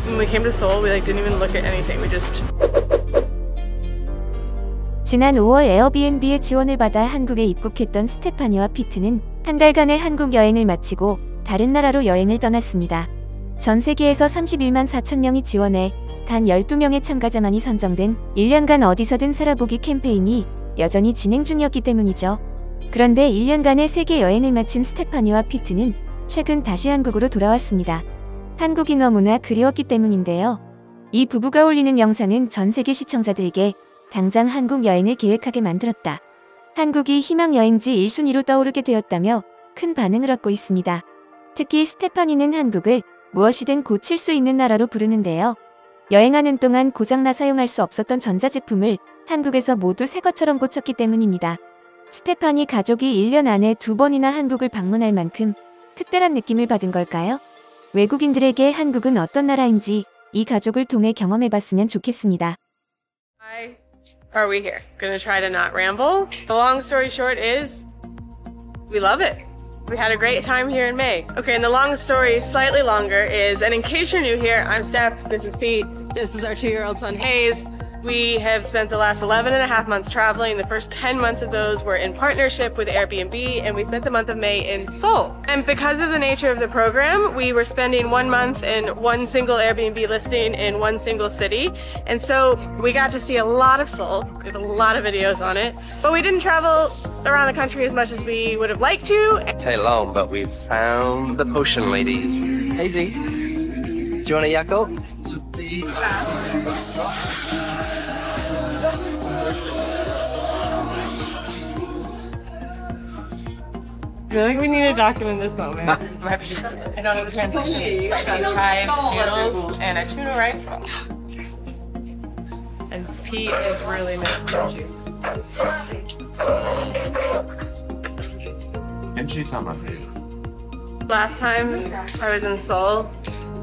when we came to Seoul, we like didn't even look at anything. We just. 지난 5월 에어비앤비의 지원을 받아 한국에 입국했던 스테파니와 피트는 한 달간의 한국 여행을 마치고 다른 나라로 여행을 떠났습니다. 전 세계에서 31만 4천 명이 지원해 단 12명의 참가자만이 선정된 1년간 어디서든 살아보기 캠페인이 여전히 진행 중이었기 때문이죠. 그런데 1년간의 세계 여행을 마친 스테파니와 피트는 최근 다시 한국으로 돌아왔습니다. 한국이 너무나 그리웠기 때문인데요. 이 부부가 올리는 영상은 전 세계 시청자들에게 당장 한국 여행을 계획하게 만들었다. 한국이 희망 여행지 1순위로 떠오르게 되었다며 큰 반응을 얻고 있습니다. 특히 스테파니는 한국을 무엇이든 고칠 수 있는 나라로 부르는데요. 여행하는 동안 고장나 사용할 수 없었던 전자제품을 한국에서 모두 새 것처럼 고쳤기 때문입니다. 스테파니 가족이 1년 안에 2번이나 한국을 방문할 만큼 특별한 느낌을 받은 걸까요? 외국인들에게 한국은 어떤 나라인지 이 가족을 통해 경험해봤으면 좋겠습니다. Why are we here? Gonna try to not ramble. The long story short is, we love it. We had a great time here in May. Okay, and the long story, slightly longer, is, and in case you're new here, I'm Steph, this is Pete, this is our 2-year-old son Hayes. We have spent the last 11.5 months traveling. The first 10 months of those were in partnership with Airbnb, and we spent the month of May in Seoul. And because of the nature of the program, we were spending 1 month in one single Airbnb listing in one single city. And so we got to see a lot of Seoul. We have a lot of videos on it, but we didn't travel around the country as much as we would have liked to. Take long, but we've found the potion lady. Hey D, do you want a Yakult? I feel like we need to document this moment. I don't have the translation. Spicy chive noodles and a tuna rice roll. And Pete is really missing you. Kimchi's not my favorite. Last time I was in Seoul,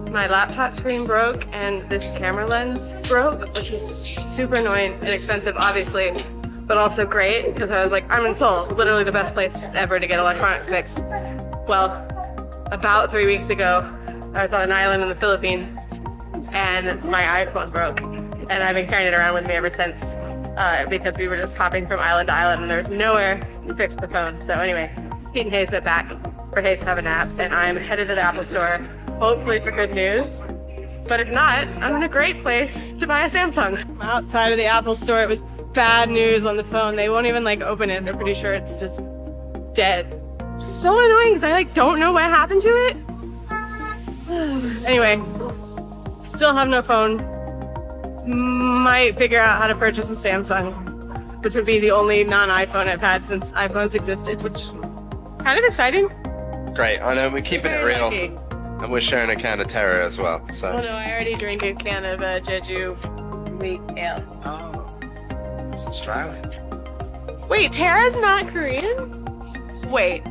my laptop screen broke and this camera lens broke, which was super annoying and expensive, obviously, but also great because I was like, I'm in Seoul, literally the best place ever to get electronics fixed. Well, about 3 weeks ago, I was on an island in the Philippines and my iPhone broke, and I've been carrying it around with me ever since because we were just hopping from island to island and there was nowhere to fix the phone. So anyway, Pete and Hayes went back for Hayes to have a nap, and I'm headed to the Apple store, hopefully for good news. But if not, I'm in a great place to buy a Samsung. Outside of the Apple store, it was bad news on the phone. They won't even like open it. They're pretty sure it's just dead. So annoying because I like don't know what happened to it. Anyway, still have no phone. Might figure out how to purchase a Samsung, which would be the only non-iPhone I've had since iPhones existed, which is kind of exciting. Great, I know we're keeping it real. Lucky. And we're sharing a can of Terra as well, so. Oh no, I already drank a can of Jeju wheat ale. Oh, it's Australian. Wait, Terra's not Korean? Wait,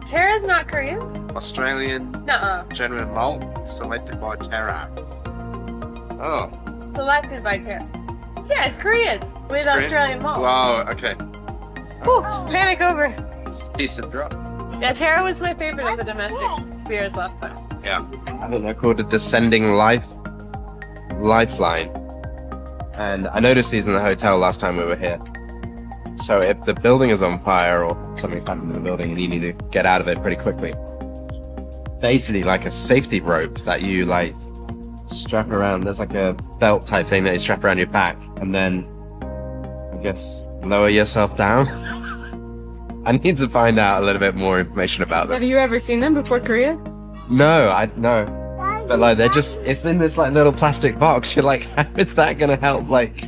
Terra's not Korean? Australian Nuh-uh. genuine malt, selected by Terra. Oh. Selected by Terra. Yeah, it's Korean with It's Korean? Australian malt. Wow, okay. Whew, panic over. It's a decent drop. Yeah, Terra was my favorite of the domestic beers last time. Yeah. I think they're called a descending lifeline. And I noticed these in the hotel last time we were here. So if the building is on fire or something's happened in the building and you need to get out of it pretty quickly, basically like a safety rope that you like strap around. There's like a belt type thing that you strap around your back and then I guess lower yourself down. I need to find out a little bit more information about them. Have you ever seen them before Korea? No, no. But like they're just, it's in this like little plastic box. You're like, how is that gonna help like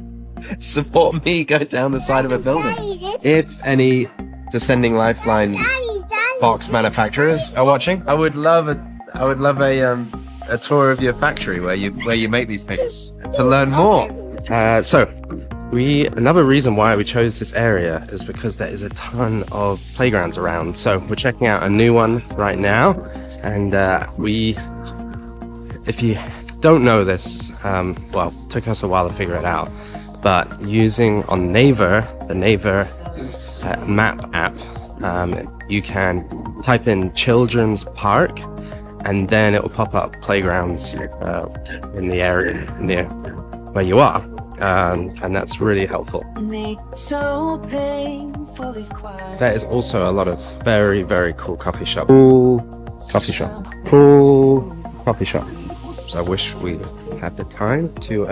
support me go down the side of a building? If any descending lifeline box manufacturers are watching, I would love a tour of your factory where you make these things to learn more. Another reason why we chose this area is because there is a ton of playgrounds around. So we're checking out a new one right now, and if you don't know this, well, it took us a while to figure it out, but using on Naver, the Naver map app, you can type in children's park and then it will pop up playgrounds in the area near where you are, and that's really helpful. There is also a lot of very, very cool coffee shop. Cool coffee shop. So I wish we had the time to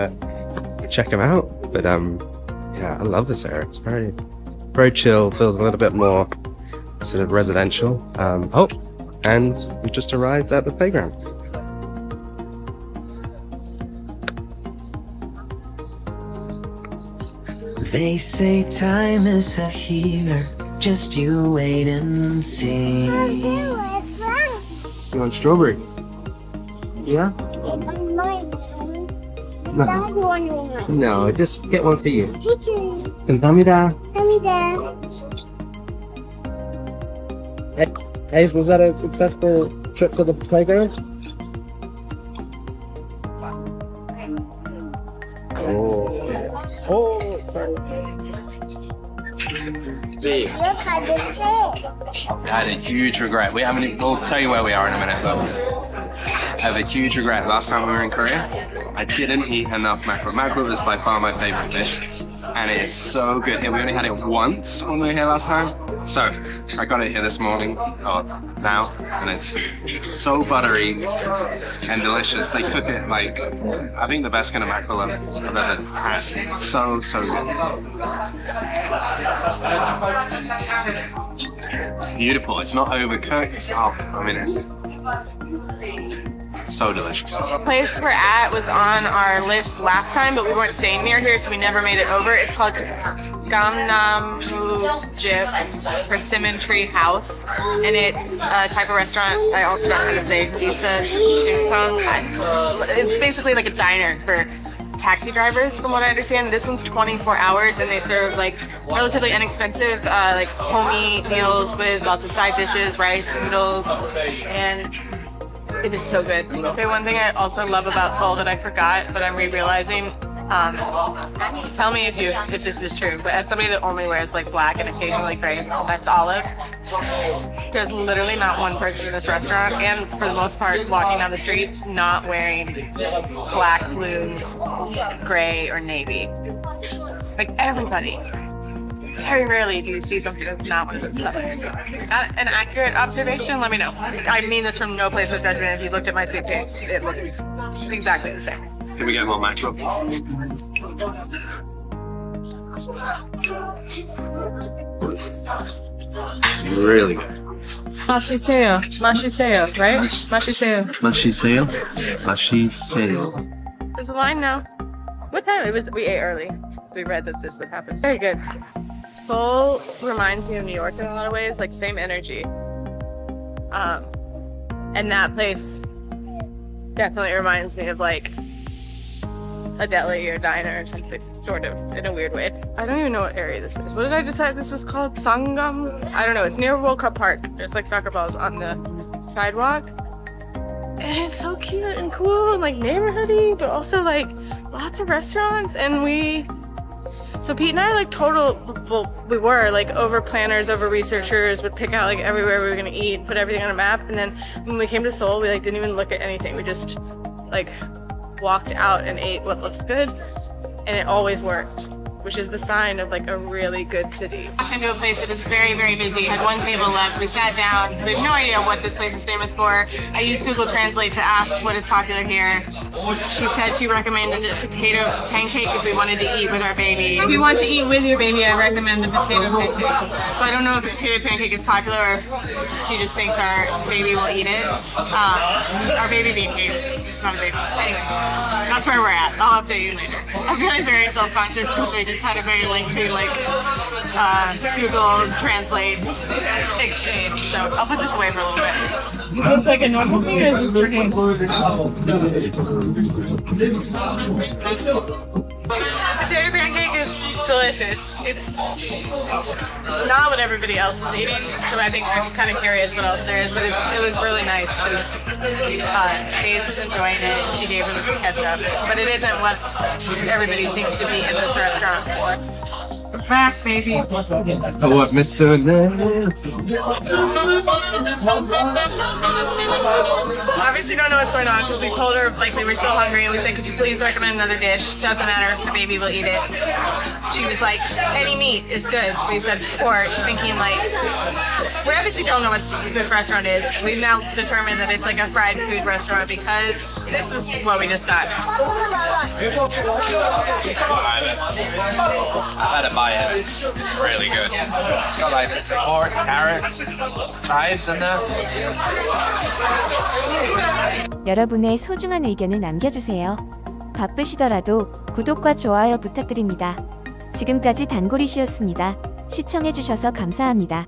check them out, but yeah, I love this area. It's very, very chill, feels a little bit more sort of residential. Oh, and we just arrived at the playground. They say time is a healer, just you wait and see. You want strawberry? Yeah? No, just get one for you. 감사합니다. Hey, was that a successful trip to the playground? Oh, sorry. I had a huge regret. We'll tell you where we are in a minute, but I have a huge regret. Last time we were in Korea, I didn't eat enough mackerel. Mackerel is by far my favorite fish, and it is so good. We only had it once when we were here last time, so I got it here this morning, or now, and it's so buttery and delicious. They cook it like, I think the best kind of mackerel I've ever had. So good. Beautiful. It's not overcooked. Oh, I mean, it's so delicious. The place we're at was on our list last time, but we weren't staying near here, so we never made it over. It's called Jip Persimmon Tree House, and it's a type of restaurant. I also don't know how to say pizza. It's basically like a diner for taxi drivers, from what I understand. This one's 24 hours, and they serve like relatively inexpensive, like homey meals with lots of side dishes, rice, noodles, and it is so good. Okay, one thing I also love about Seoul that I forgot, but I'm re-realizing, tell me if this is true, but as somebody that only wears like black and occasionally gray, and sometimes olive, there's literally not one person in this restaurant, and for the most part walking down the streets, not wearing black, blue, gray, or navy. Like everybody. Very rarely do you see something that's not one of those colors. Is that an accurate observation? Let me know. I mean this from no place of judgment. If you looked at my suitcase, it looked exactly the same. Can we get more mackerel? Really good. Mashiseo, right? Mashiseo. There's a line now. What time? We ate early. We read that this would happen. Very good. Seoul reminds me of New York in a lot of ways, like same energy. And that place definitely reminds me of like a deli or diner or something, sort of, in a weird way. I don't even know what area this is. What did I decide this was called? Sangam? I don't know. It's near World Cup Park. There's like soccer balls on the sidewalk. And it's so cute and cool and like neighborhoody, but also like lots of restaurants. And so Pete and I are like we were like over planners, over researchers, would pick out like everywhere we were gonna eat, put everything on a map, and then when we came to Seoul, we like didn't even look at anything. We just like walked out and ate what looks good, and it always worked, which is the sign of like a really good city. Walked into a place that is very, very busy, had one table left, we sat down, we had no idea what this place is famous for. I used Google Translate to ask what is popular here. She said she recommended a potato pancake if we wanted to eat with our baby. If you want to eat with your baby, I recommend the potato pancake. So I don't know if the potato pancake is popular or if she just thinks our baby will eat it. Our baby being case, not a baby. Anyway, that's where we're at. I'll update you later. I'm feeling very self-conscious because we just had a very lengthy Google Translate exchange. So I'll put this away for a little bit. Is this like a normal thing or is this working? Potato pancake is delicious. It's not what everybody else is eating, so I think I'm kind of curious what else there is, but it was really nice because Hayes was enjoying it. She gave him some ketchup, but it isn't what everybody seems to be in this restaurant for. Back, baby. What, Mr. Obviously don't know what's going on because we told her like we were still hungry and we said, could you please recommend another dish? Doesn't matter if the baby will eat it. She was like, any meat is good. So we said pork, thinking like, we obviously don't know what this restaurant is. We've now determined that it's like a fried food restaurant because this is what we just got. I had a bite. It's really good. It's got like pork, carrots, chives in there. 여러분의 소중한 의견을 남겨주세요. 바쁘시더라도 구독과 좋아요 부탁드립니다. 지금까지 단골이시였습니다. 시청해주셔서 감사합니다.